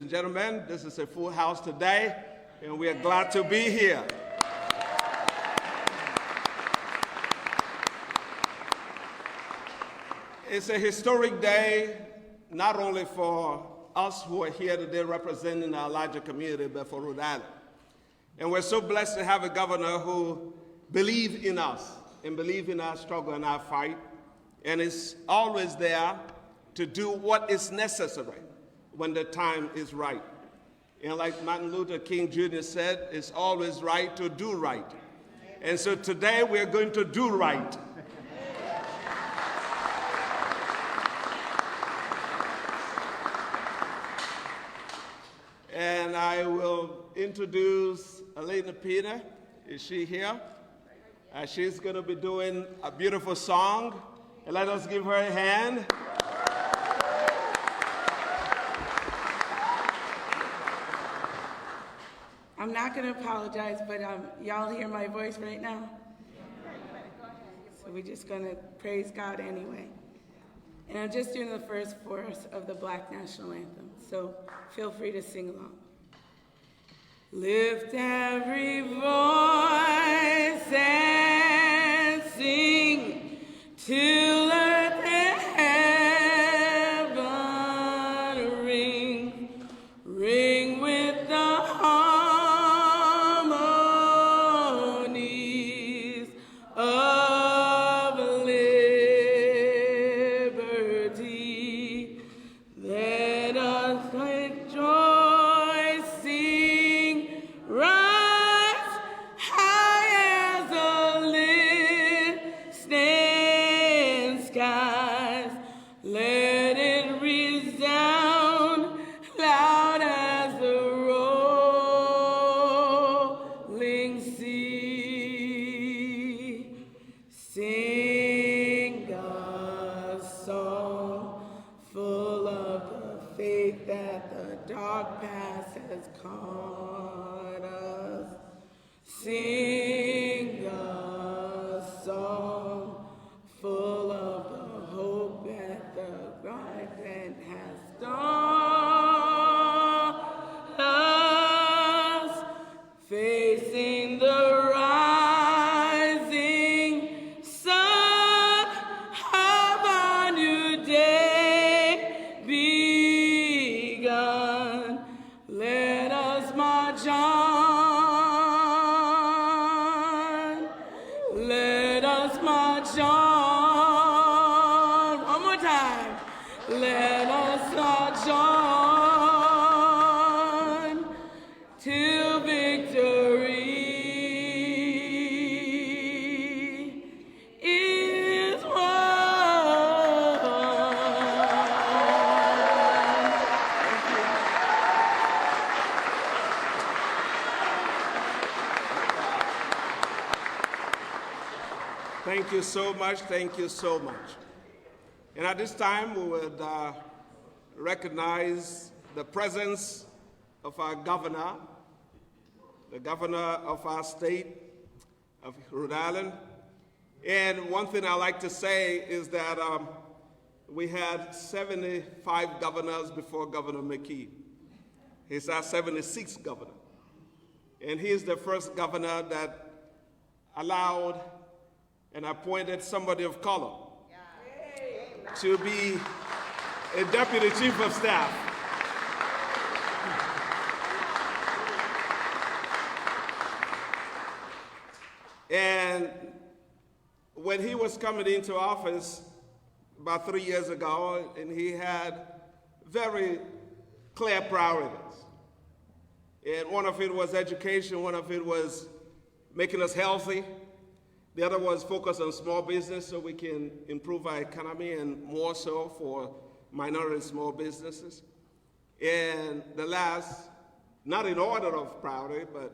and gentlemen, this is a full house today, and we are glad to be here. It's a historic day, not only for us who are here today representing our larger community, but for Rhode Island. And we're so blessed to have a governor who believes in us and believes in our struggle and our fight, and is always there to do what is necessary when the time is right. And like Martin Luther King Jr. said, it's always right to do right. And so today we're going to do right. And I will introduce Elena Peter. Is she here? She's going to be doing a beautiful song. And let us give her a hand. I'm not going to apologize, but y'all hear my voice right now? So we're just going to praise God anyway. And I'm just doing the first verse of the Black National Anthem, so feel free to sing along. Lift every voice and sing till earth and heaven ring, ring with the harmonies of liberty. Let us rejoice, sing, rise high as the listening skies. Let it resound loud as the rolling sea. Sing a song full of the faith that the dark past has caught us. Sing a song full of the hope that the rising has taught us. Facing the rising sun of a new day begun. Let us march on. Let us march on. One more time. Let us march on till victory is won. Thank you so much. Thank you so much. And at this time, we would recognize the presence of our governor, the governor of our state of Rhode Island. And one thing I like to say is that we had 75 governors before Governor McKee. He's our 76th governor. And he is the first governor that allowed and appointed somebody of color to be a deputy chief of staff. And when he was coming into office about 3 years ago, and he had very clear priorities. And one of it was education, one of it was making us healthy. The other was focus on small business so we can improve our economy, and more so for minority small businesses. And the last, not in order of priority, but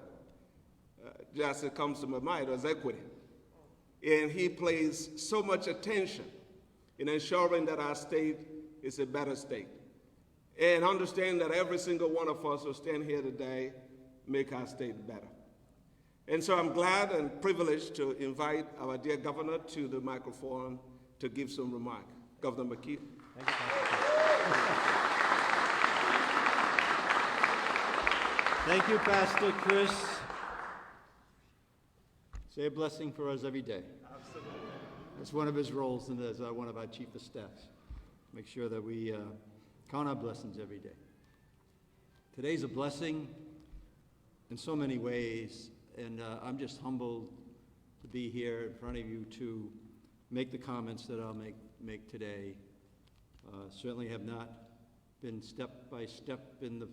just it comes to my mind, was equity. And he plays so much attention in ensuring that our state is a better state. And understand that every single one of us who stand here today make our state better. And so I'm glad and privileged to invite our dear governor to the microphone to give some remarks. Governor McKee. Thank you, Pastor. Thank you, Pastor Chris. Say a blessing for us every day. Absolutely. That's one of his roles and as one of our chief of staffs. Make sure that we count our blessings every day. Today's a blessing in so many ways, and I'm just humbled to be here in front of you to make the comments that I'll make today. Certainly have not been step by step in the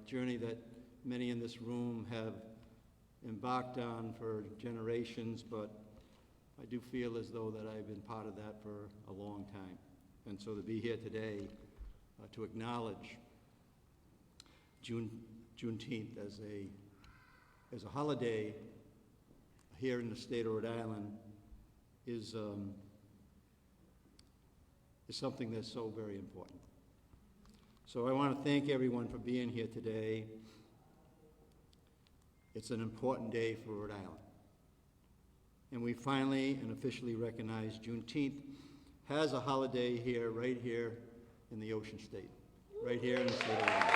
journey that many in this room have embarked on for generations, but I do feel as though that I've been part of that for a long time. And so to be here today to acknowledge Juneteenth as a holiday here in the state of Rhode Island is something that's so very important. So I want to thank everyone for being here today. It's an important day for Rhode Island. And we finally and officially recognize Juneteenth has a holiday here, right here in the Ocean State, right here in the state of Rhode Island.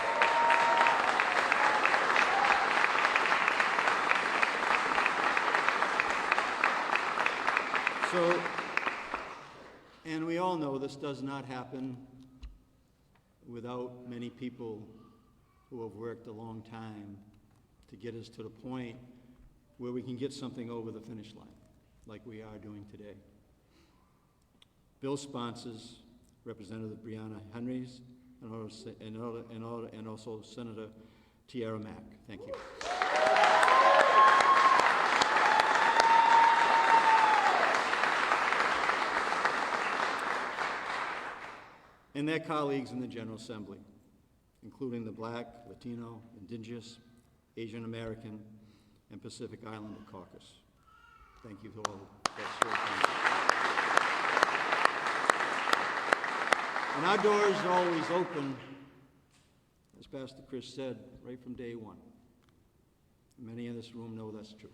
So, and we all know this does not happen without many people who have worked a long time to get us to the point where we can get something over the finish line, like we are doing today. Bill sponsors Representative Brianna Henrys and also Senator Tiara Mack. Thank you. And their colleagues in the General Assembly, including the Black, Latino, Indigenous, Asian American, and Pacific Islander caucus. Thank you to all that served. And our doors are always open, as Pastor Chris said, right from day one. Many in this room know that's true.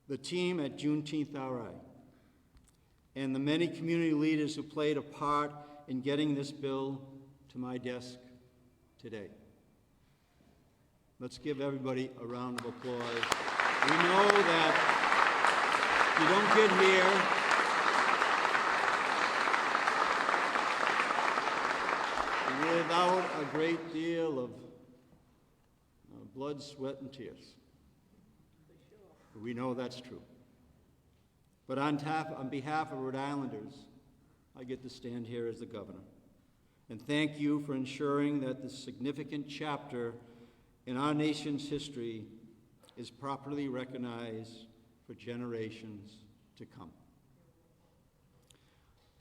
The team at Juneteenth RI and the many community leaders who played a part in getting this bill to my desk today. Let's give everybody a round of applause. We know that you don't get here without a great deal of blood, sweat, and tears. We know that's true. But on behalf of Rhode Islanders, I get to stand here as the governor and thank you for ensuring that this significant chapter in our nation's history is properly recognized for generations to come.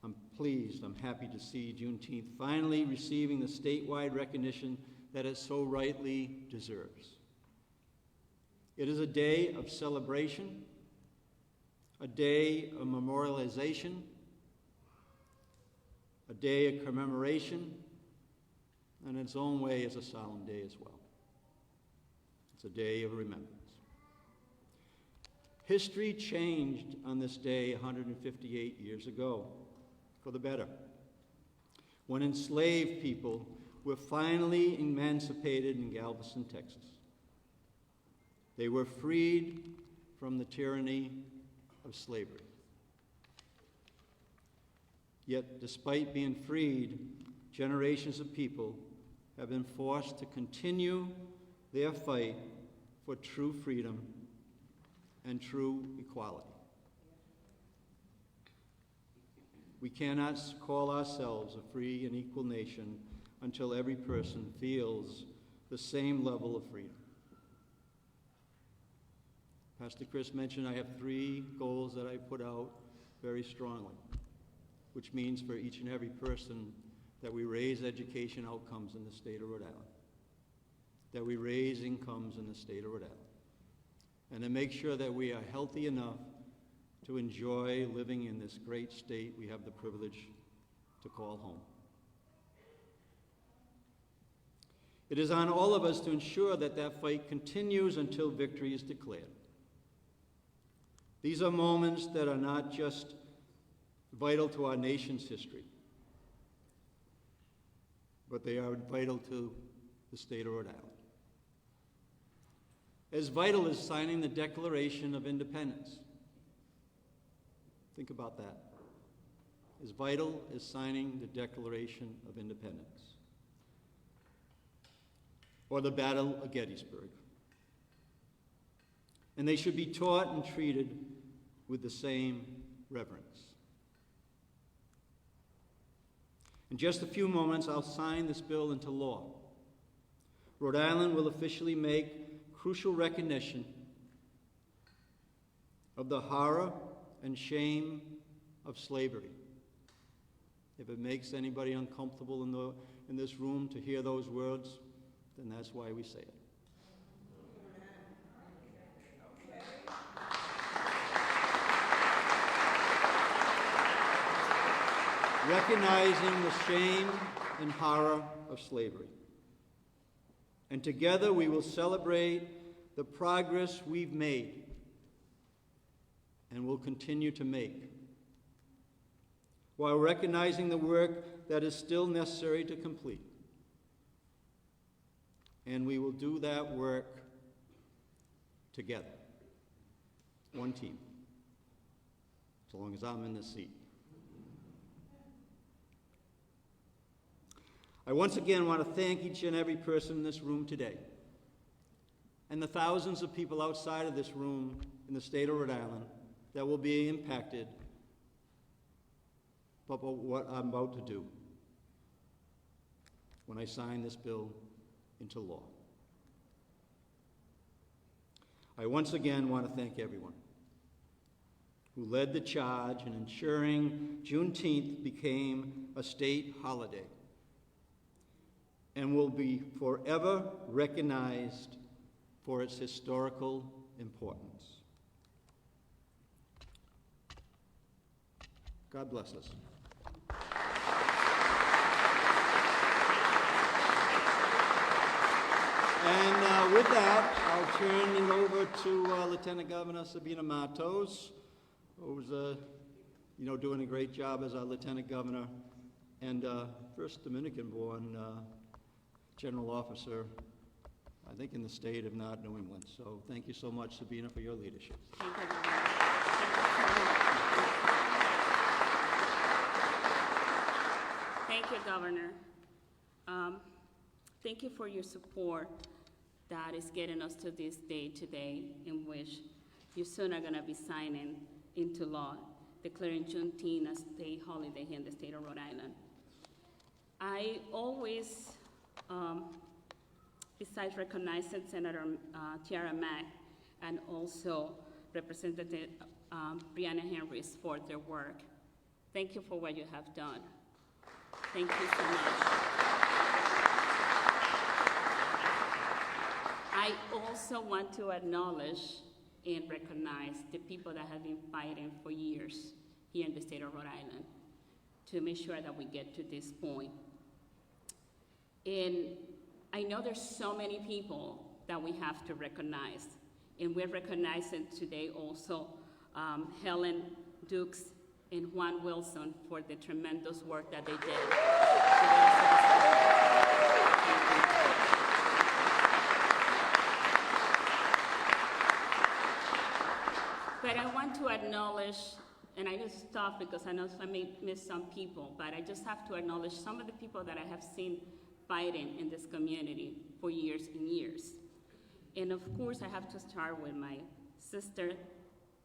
I'm pleased, I'm happy to see Juneteenth finally receiving the statewide recognition that it so rightly deserves. It is a day of celebration, a day of memorialization, a day of commemoration, and in its own way is a solemn day as well. It's a day of remembrance. History changed on this day 158 years ago, for the better, when enslaved people were finally emancipated in Galveston, Texas. They were freed from the tyranny of slavery. Yet, despite being freed, generations of people have been forced to continue their fight for true freedom and true equality. We cannot call ourselves a free and equal nation until every person feels the same level of freedom. Pastor Chris mentioned I have 3 goals that I put out very strongly, which means for each and every person that we raise education outcomes in the state of Rhode Island, that we raise incomes in the state of Rhode Island, and to make sure that we are healthy enough to enjoy living in this great state we have the privilege to call home. It is on all of us to ensure that that fight continues until victory is declared. These are moments that are not just vital to our nation's history, but they are vital to the state of Rhode Island. As vital as signing the Declaration of Independence. Think about that. As vital as signing the Declaration of Independence. Or the Battle of Gettysburg. And they should be taught and treated with the same reverence. In just a few moments, I'll sign this bill into law. Rhode Island will officially make crucial recognition of the horror and shame of slavery. If it makes anybody uncomfortable in this room to hear those words, then that's why we say it. Recognizing the shame and horror of slavery. And together we will celebrate the progress we've made and will continue to make, while recognizing the work that is still necessary to complete. And we will do that work together, one team, so long as I'm in the seat. I once again want to thank each and every person in this room today, and the thousands of people outside of this room in the state of Rhode Island that will be impacted by what I'm about to do when I sign this bill into law. I once again want to thank everyone who led the charge in ensuring Juneteenth became a state holiday and will be forever recognized for its historical importance. God bless us. And with that, I'll turn it over to Lieutenant Governor Sabina Matos, who's doing a great job as our Lieutenant Governor and first Dominican-born General Officer, I think, in the state, if not New England. So thank you so much, Sabina, for your leadership. Thank you, Governor. Thank you, Governor. Thank you for your support that is getting us to this day today, in which you soon are going to be signing into law, declaring Juneteenth a state holiday here in the state of Rhode Island. I always, besides recognizing Senator Tiara Mack and also Representative Brianna Henrys for their work, thank you for what you have done. Thank you so much. I also want to acknowledge and recognize the people that have been fighting for years here in the state of Rhode Island to make sure that we get to this point. And I know there's so many people that we have to recognize, and we're recognizing today also Helen Dukes and Juan Wilson for the tremendous work that they did. But I want to acknowledge, and I just stop because I know I may miss some people, but I just have to acknowledge some of the people that I have seen fighting in this community for years and years. And of course, I have to start with my sister,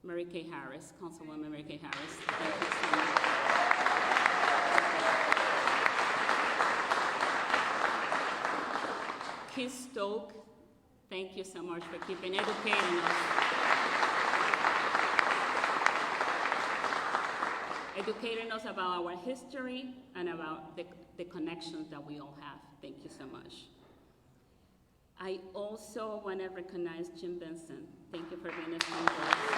Mary Kay Harris, Councilwoman Mary Kay Harris. Thank you so much. Keith Stoke, thank you so much for keeping educating us. Educating us about our history and about the connections that we all have. Thank you so much. I also want to recognize Jim Benson. Thank you for being a strong voice.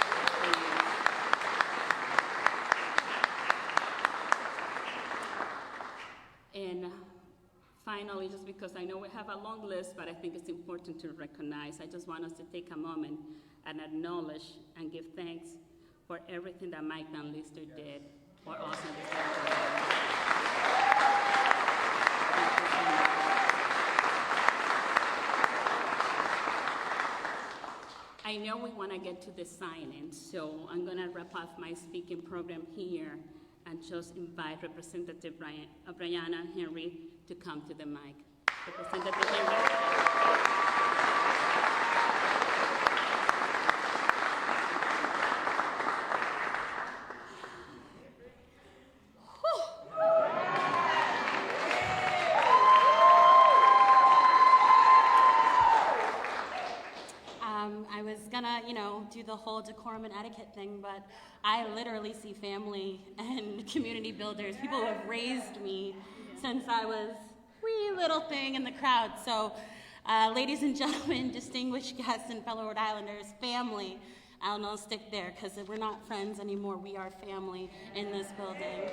And finally, just because I know we have a long list, but I think it's important to recognize, I just want us to take a moment and acknowledge and give thanks for everything that Mike Van Lister did for us in this area. Thank you so much. we want to get to the sign-in, so I'm going to wrap up my speaking program here and just invite Representative Brianna Henry to come to the mic. Representative Henry. I was gonna, do the whole decorum and etiquette thing, but I literally see family and community builders, people who have raised me since I was wee little thing in the crowd. So, ladies and gentlemen, distinguished guests and fellow Rhode Islanders, family, I'll stick there because we're not friends anymore. We are family in this building.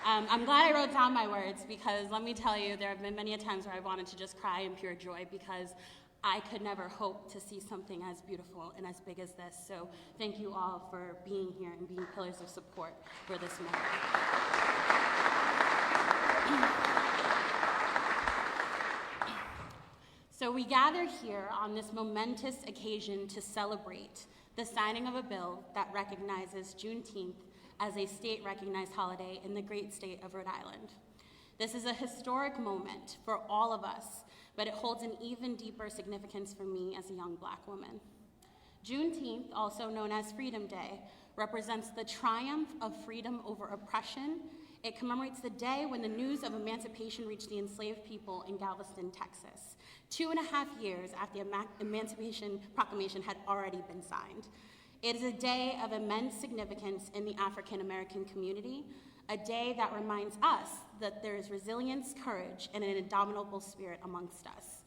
I'm glad I wrote down my words because let me tell you, there have been many times where I wanted to just cry in pure joy because I could never hope to see something as beautiful and as big as this. So thank you all for being here and being pillars of support for this moment. So we gather here on this momentous occasion to celebrate the signing of a bill that recognizes Juneteenth as a state-recognized holiday in the great state of Rhode Island. This is a historic moment for all of us, but it holds an even deeper significance for me as a young Black woman. Juneteenth, also known as Freedom Day, represents the triumph of freedom over oppression. It commemorates the day when the news of emancipation reached the enslaved people in Galveston, Texas, 2.5 years after the Emancipation Proclamation had already been signed. It is a day of immense significance in the African American community, a day that reminds us that there is resilience, courage, and an indomitable spirit amongst us.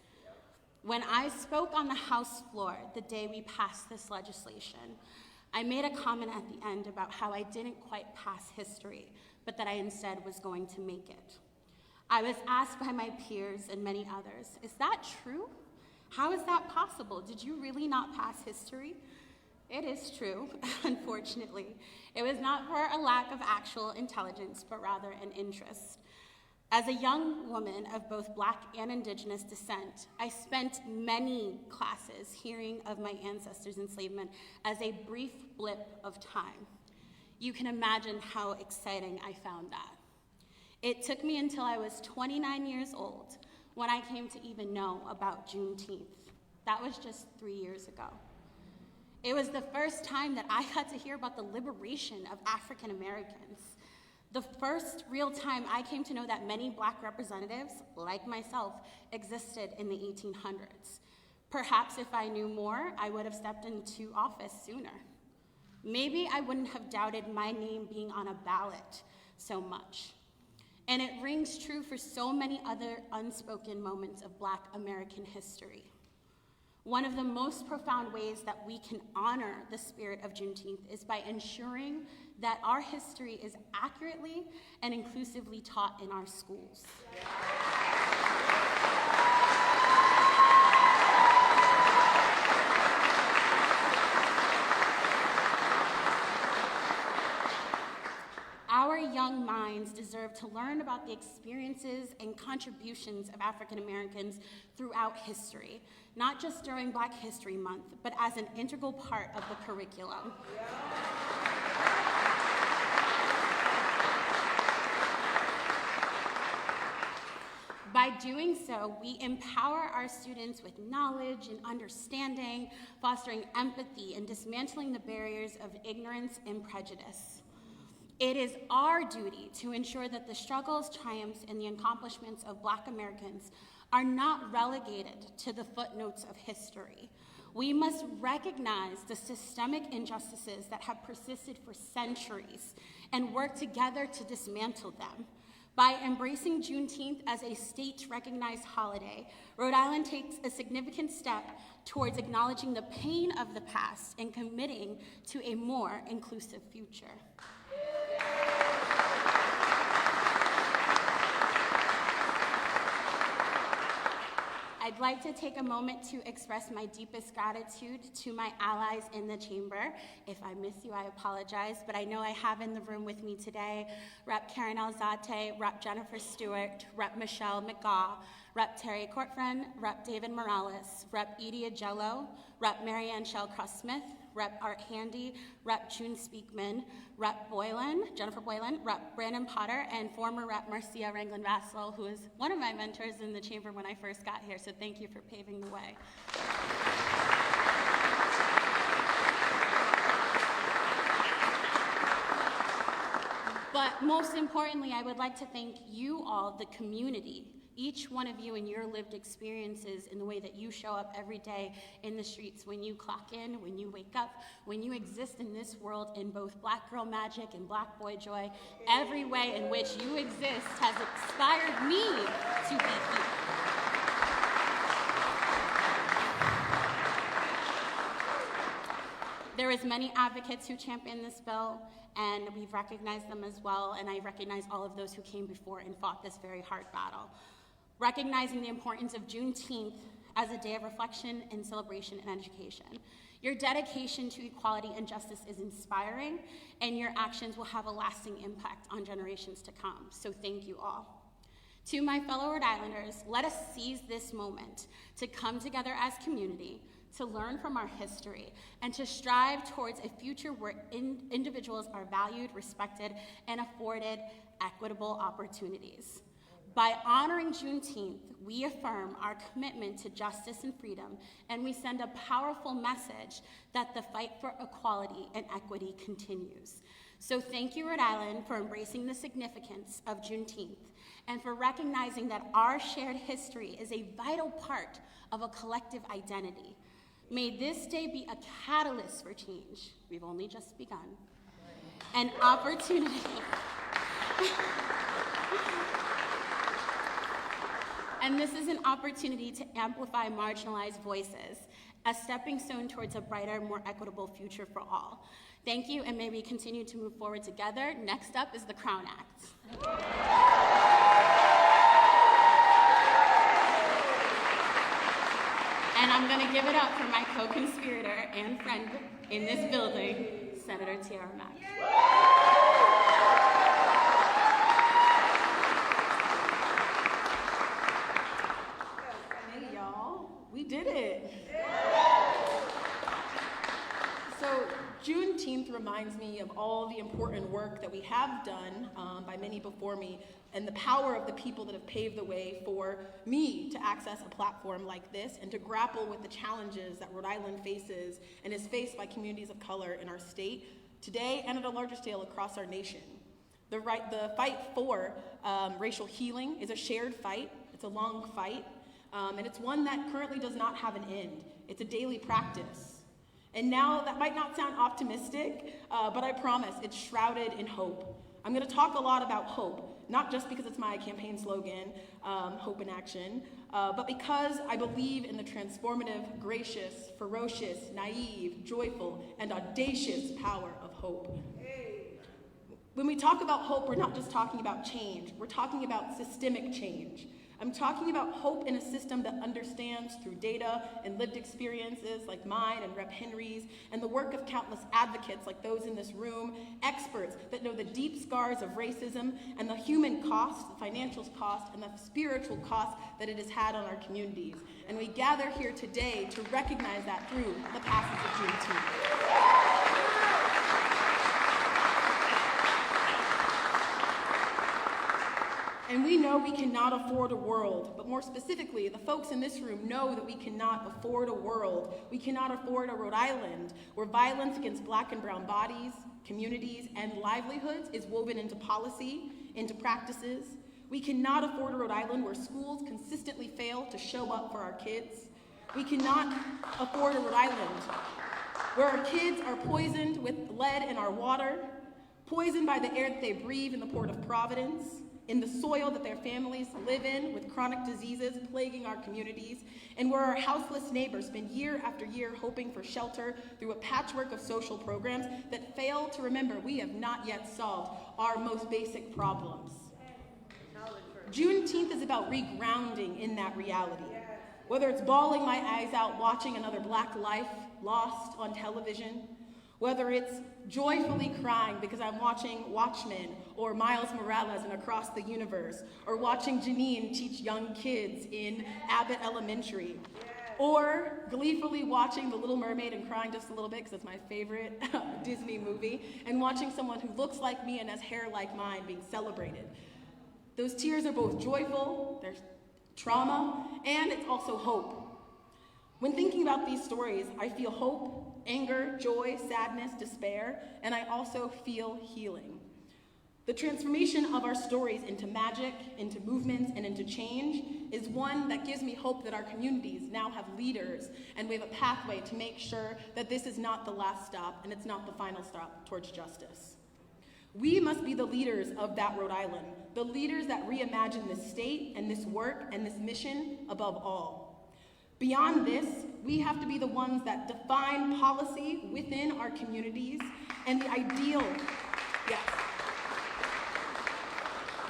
When I spoke on the House floor the day we passed this legislation, I made a comment at the end about how I didn't quite pass history, but that I instead was going to make it. I was asked by my peers and many others, is that true? How is that possible? Did you really not pass history? It is true, unfortunately. It was not for a lack of actual intelligence, but rather an interest. As a young woman of both Black and Indigenous descent, I spent many classes hearing of my ancestors' enslavement as a brief blip of time. You can imagine how exciting I found that. It took me until I was 29 years old when I came to even know about Juneteenth. That was just 3 years ago. It was the first time that I got to hear about the liberation of African Americans. The first real time I came to know that many Black representatives, like myself, existed in the 1800s. Perhaps if I knew more, I would have stepped into office sooner. Maybe I wouldn't have doubted my name being on a ballot so much. And it rings true for so many other unspoken moments of Black American history. One of the most profound ways that we can honor the spirit of Juneteenth is by ensuring that our history is accurately and inclusively taught in our schools. Our young minds deserve to learn about the experiences and contributions of African Americans throughout history, not just during Black History Month, but as an integral part of the curriculum. By doing so, we empower our students with knowledge and understanding, fostering empathy and dismantling the barriers of ignorance and prejudice. It is our duty to ensure that the struggles, triumphs, and the accomplishments of Black Americans are not relegated to the footnotes of history. We must recognize the systemic injustices that have persisted for centuries and work together to dismantle them. By embracing Juneteenth as a state-recognized holiday, Rhode Island takes a significant step towards acknowledging the pain of the past and committing to a more inclusive future. I'd like to take a moment to express my deepest gratitude to my allies in the chamber. If I miss you, I apologize, but I know I have in the room with me today Rep. Karen Alzate, Rep. Jennifer Stewart, Rep. Michelle McGaw, Rep. Terry Cortfriend, Rep. David Morales, Rep. Edie Agello, Rep. Marianne Shellcross-Smith, Rep. Art Handy, Rep. June Speakman, Rep. Boylan, Jennifer Boylan, Rep. Brandon Potter, and former Rep. Marcia Ranglin-Vassell, who is one of my mentors in the chamber when I first got here, so thank you for paving the way. But most importantly, I would like to thank you all, the community, each one of you in your lived experiences in the way that you show up every day in the streets, when you clock in, when you wake up, when you exist in this world in both Black Girl Magic and Black Boy Joy. Every way in which you exist has inspired me to be here. There is many advocates who champion this bill, and we've recognized them as well, and I recognize all of those who came before and fought this very hard battle. Recognizing the importance of Juneteenth as a day of reflection and celebration and education. Your dedication to equality and justice is inspiring, and your actions will have a lasting impact on generations to come, so thank you all. To my fellow Rhode Islanders, let us seize this moment to come together as community, to learn from our history, and to strive towards a future where individuals are valued, respected, and afforded equitable opportunities. By honoring Juneteenth, we affirm our commitment to justice and freedom, and we send a powerful message that the fight for equality and equity continues. So thank you, Rhode Island, for embracing the significance of Juneteenth and for recognizing that our shared history is a vital part of a collective identity. May this day be a catalyst for change. We've only just begun. An opportunity. And this is an opportunity to amplify marginalized voices, a stepping stone towards a brighter, more equitable future for all. Thank you, and may we continue to move forward together. Next up is the Crown Act. And I'm going to give it up for my co-conspirator and friend in this building, Senator Tiara Mack. Hey, y'all, we did it. So Juneteenth reminds me of all the important work that we have done by many before me, and the power of the people that have paved the way for me to access a platform like this and to grapple with the challenges that Rhode Island faces and is faced by communities of color in our state today and at a larger scale across our nation. The fight for racial healing is a shared fight. It's a long fight, and it's one that currently does not have an end. It's a daily practice. And now that might not sound optimistic, but I promise it's shrouded in hope. I'm going to talk a lot about hope, not just because it's my campaign slogan, Hope in Action, but because I believe in the transformative, gracious, ferocious, naive, joyful, and audacious power of hope. When we talk about hope, we're not just talking about change, we're talking about systemic change. I'm talking about hope in a system that understands through data and lived experiences like mine and Rep. Henry's, and the work of countless advocates like those in this room, experts that know the deep scars of racism and the human cost, the financial cost, and the spiritual cost that it has had on our communities. And we gather here today to recognize that through the passage of Juneteenth. And we know we cannot afford a world, but more specifically, the folks in this room know that we cannot afford a world. We cannot afford a Rhode Island where violence against Black and brown bodies, communities, and livelihoods is woven into policy, into practices. We cannot afford a Rhode Island where schools consistently fail to show up for our kids. We cannot afford a Rhode Island where our kids are poisoned with lead in our water, poisoned by the air that they breathe in the port of Providence, in the soil that their families live in with chronic diseases plaguing our communities, and where our houseless neighbors spend year after year hoping for shelter through a patchwork of social programs that fail to remember we have not yet solved our most basic problems. Juneteenth is about regrounding in that reality. Whether it's bawling my eyes out watching another Black life lost on television, whether it's joyfully crying because I'm watching Watchmen or Miles Morales in Across the Universe, or watching Janine teach young kids in Abbott Elementary, or gleefully watching The Little Mermaid and crying just a little bit because it's my favorite Disney movie, and watching someone who looks like me and has hair like mine being celebrated. Those tears are both joyful, there's trauma, and it's also hope. When thinking about these stories, I feel hope, anger, joy, sadness, despair, and I also feel healing. The transformation of our stories into magic, into movements, and into change is one that gives me hope that our communities now have leaders and we have a pathway to make sure that this is not the last stop and it's not the final stop towards justice. We must be the leaders of that Rhode Island, the leaders that reimagine this state and this work and this mission above all. Beyond this, we have to be the ones that define policy within our communities and the ideal, yes.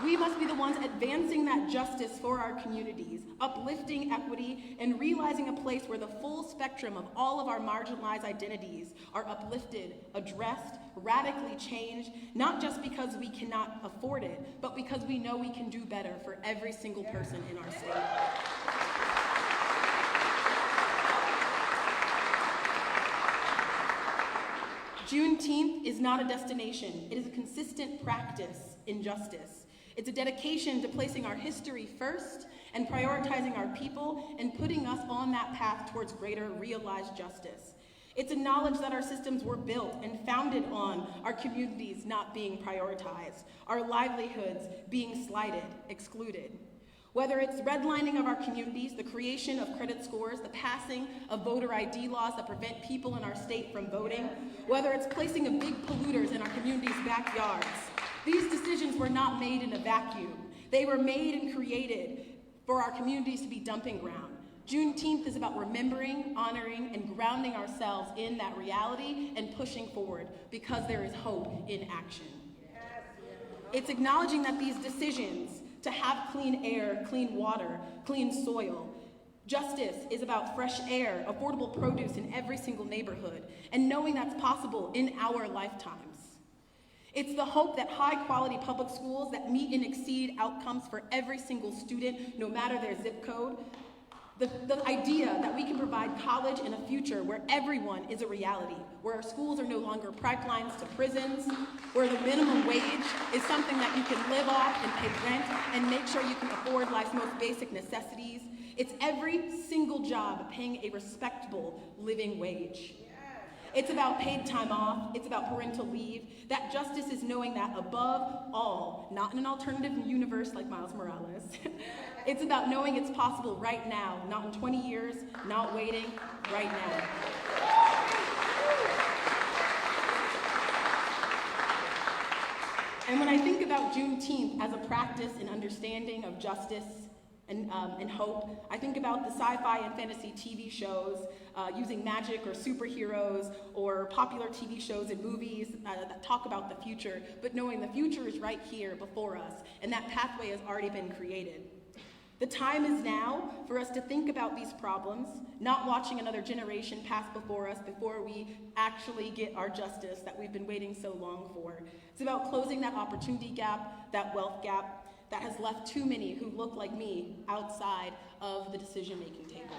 We must be the ones advancing that justice for our communities, uplifting equity, and realizing a place where the full spectrum of all of our marginalized identities are uplifted, addressed, radically changed, not just because we cannot afford it, but because we know we can do better for every single person in our state. Juneteenth is not a destination. It is a consistent practice in justice. It's a dedication to placing our history first and prioritizing our people and putting us on that path towards greater realized justice. It's a knowledge that our systems were built and founded on our communities not being prioritized, our livelihoods being slighted, excluded. Whether it's redlining of our communities, the creation of credit scores, the passing of voter ID laws that prevent people in our state from voting, whether it's placing of big polluters in our communities' backyards, these decisions were not made in a vacuum. They were made and created for our communities to be dumping ground. Juneteenth is about remembering, honoring, and grounding ourselves in that reality and pushing forward because there is hope in action. It's acknowledging that these decisions to have clean air, clean water, clean soil, justice is about fresh air, affordable produce in every single neighborhood, and knowing that's possible in our lifetimes. It's the hope that high-quality public schools that meet and exceed outcomes for every single student, no matter their zip code. The idea that we can provide college and a future where everyone is a reality, where our schools are no longer pipelines to prisons, where the minimum wage is something that you can live off and pay rent and make sure you can afford life's most basic necessities. It's every single job paying a respectable living wage. It's about paid time off, it's about parental leave. That justice is knowing that above all, not in an alternative universe like Miles Morales, it's about knowing it's possible right now, not in 20 years, not waiting, right now. And when I think about Juneteenth as a practice and understanding of justice and hope, I think about the sci-fi and fantasy TV shows using magic or superheroes or popular TV shows and movies that talk about the future, but knowing the future is right here before us, and that pathway has already been created. The time is now for us to think about these problems, not watching another generation pass before us before we actually get our justice that we've been waiting so long for. It's about closing that opportunity gap, that wealth gap, that has left too many who look like me outside of the decision-making table.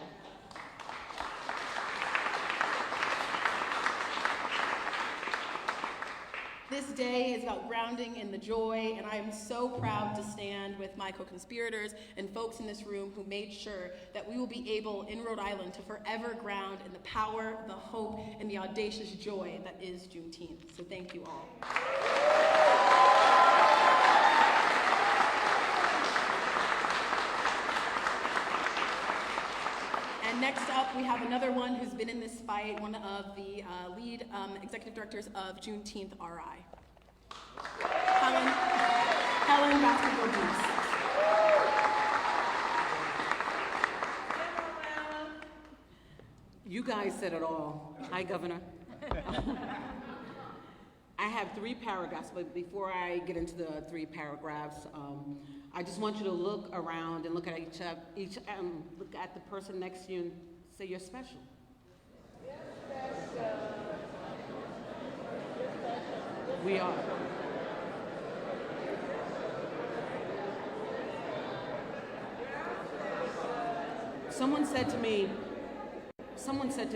This day is about grounding in the joy, and I am so proud to stand with my co-conspirators and folks in this room who made sure that we will be able in Rhode Island to forever ground in the power, the hope, and the audacious joy that is Juneteenth. So thank you all. And next up, we have another one who's been in this fight, one of the lead executive directors of Juneteenth RI. Helen Basketball Booth. You guys said it all. Hi, Governor. I have 3 paragraphs, but before I get into the 3 paragraphs, I just want you to look around and look at look at the person next to you and say you're special. We are. Someone said to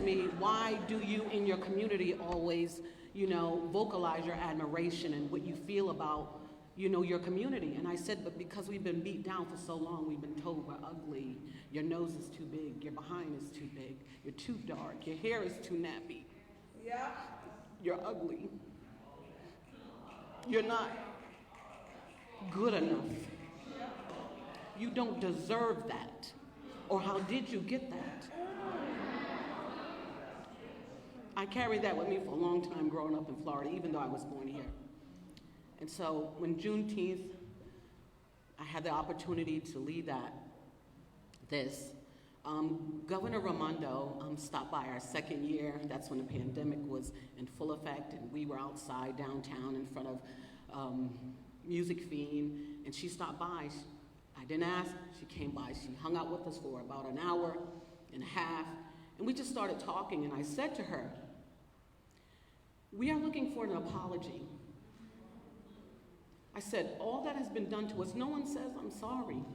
me, why do you in your community always, vocalize your admiration and what you feel about, your community? And I said, but because we've been beat down for so long, we've been told we're ugly, your nose is too big, your behind is too big, you're too dark, your hair is too nappy. Yeah. You're ugly. You're not good enough. You don't deserve that. Or how did you get that? I carried that with me for a long time growing up in Florida, even though I was born here. And so when Juneteenth, I had the opportunity to lead Governor Raimondo stopped by our second year. That's when the pandemic was in full effect, and we were outside downtown in front of Music Fiend, and she stopped by. I didn't ask, she came by. She hung out with us for about an hour and a half, and we just started talking, and I said to her, we are looking for an apology. I said, all that has been done to us, no one says, I'm sorry.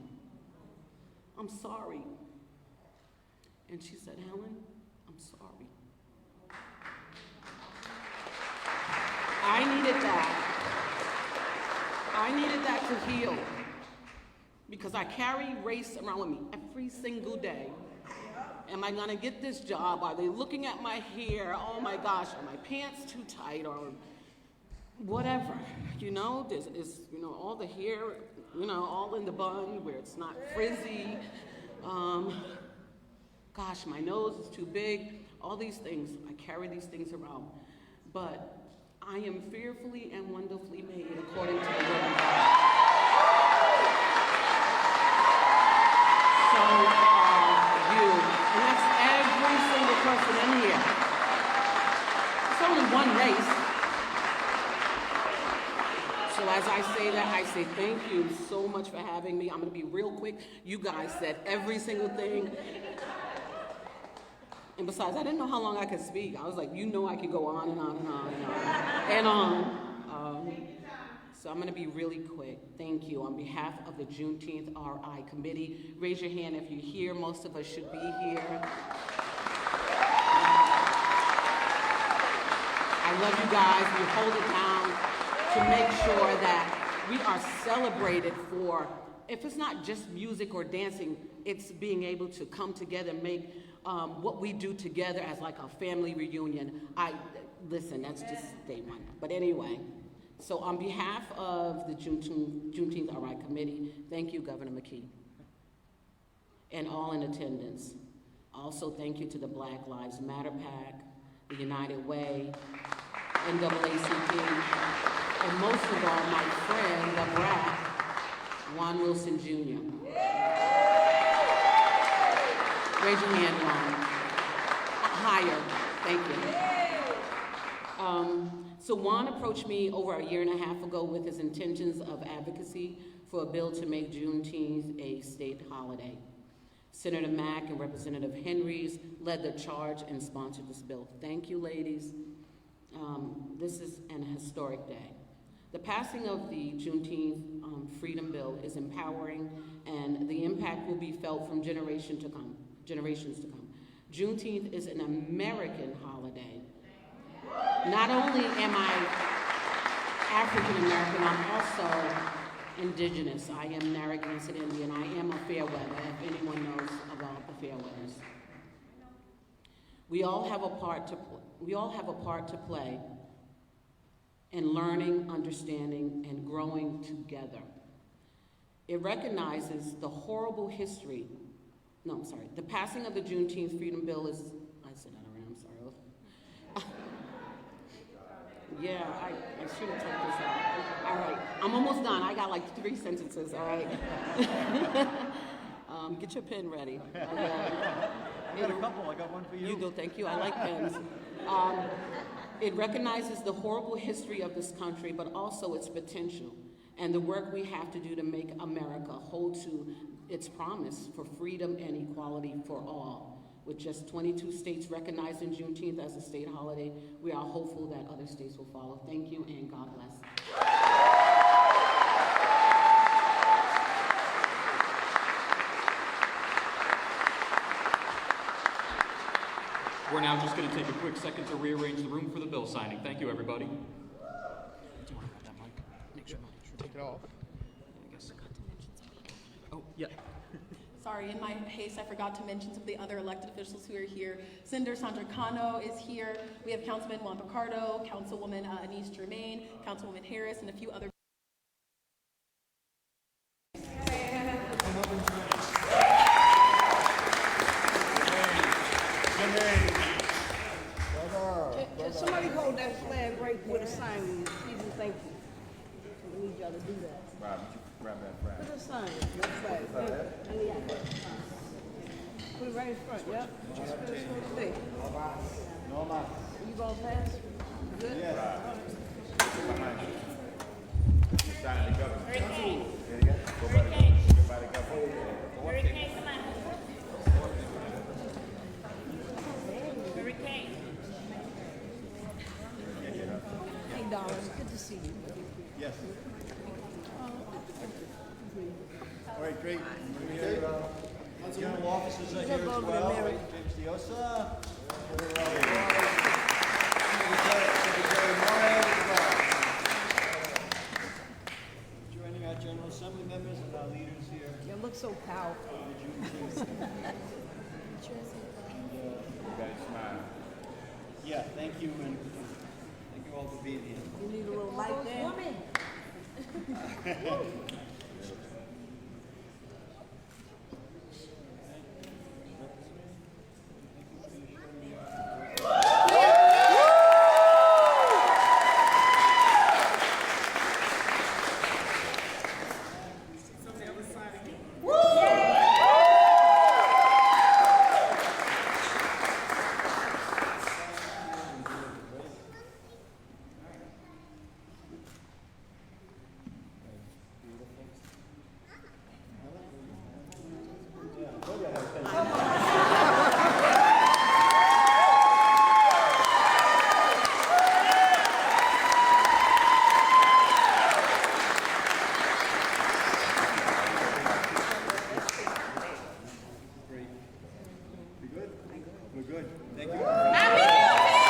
I'm sorry. And she said, Helen, I'm sorry. I needed that to heal, because I carry race around with me every single day. Am I gonna get this job? Are they looking at my hair? Oh my gosh, are my pants too tight or whatever? There's all the hair, all in the bun where it's not frizzy. Gosh, my nose is too big. All these things, I carry these things around. But I am fearfully and wonderfully made according to the word of God. So you, and that's every single person in here. It's only one race. So as I say that, I say thank you so much for having me. I'm gonna be real quick. You guys said every single thing. And besides, I didn't know how long I could speak. I was like, I could go on and on and on and on and on. So I'm gonna be really quick. Thank you. On behalf of the Juneteenth RI Committee, raise your hand if you're here. Most of us should be here. I love you guys. We hold it down to make sure that we are celebrated for, if it's not just music or dancing, it's being able to come together and make what we do together as like a family reunion. Listen, that's just day one. But anyway, so on behalf of the Juneteenth RI Committee, thank you, Governor McKee, and all in attendance. Also, thank you to the Black Lives Matter PAC, the United Way, NAACP, and most of all, my friend, the brat, Juan Wilson Jr. Raise your hand, Juan. Higher, thank you. So Juan approached me over a year and a half ago with his intentions of advocacy for a bill to make Juneteenth a state holiday. Senator Mack and Representative Henrys led the charge and sponsored this bill. Thank you, ladies. This is an historic day. The passing of the Juneteenth Freedom Bill is empowering, and the impact will be felt from generations to come. Juneteenth is an American holiday. Not only am I African American, I'm also indigenous. I am Narragansett Indian. I am a Fairweather, if anyone knows about the Fairweathers. We all have a part to play in learning, understanding, and growing together. It recognizes the horrible history. The passing of the Juneteenth Freedom Bill is, I said that already, I'm sorry. Yeah, I should have took this out. All right, I'm almost done. I got like 3 sentences, all right? Get your pen ready. I got a couple, I got one for you. You do, thank you, I like pens. it recognizes the horrible history of this country, but also its potential and the work we have to do to make America hold to its promise for freedom and equality for all. With just 22 states recognizing Juneteenth as a state holiday, we are hopeful that other states will follow. Thank you, and God bless. We're now just going to take a quick second to rearrange the room for the bill signing. Thank you, everybody. Take it off. Oh, yeah. Sorry, in my haste, I forgot to mention some of the other elected officials who are here. Senator Sandra Cano is here. We have Councilman Juan Picardo, Councilwoman Anise Germain, Councilwoman Harris, and a few other. Can somebody hold that flag right with a sign, please and thank you. We need y'all to do that. Rob, grab that flag. Put a sign, that flag. I need that. Put it right in front, yep. Just put it straight. No, ma. You gonna pass? Good? Yeah. Behind you. Sign the government. There you go. Go by the government. Go by the government. Hurricane, come on. Hurricane. Hey, darling, good to see you. Yes. All right, great. General officers are here as well. James Diosa. Joining our General Assembly members and our leaders here. You look so powerful. You gotta smile. Yeah, thank you, and thank you all for being here. You need a little light there?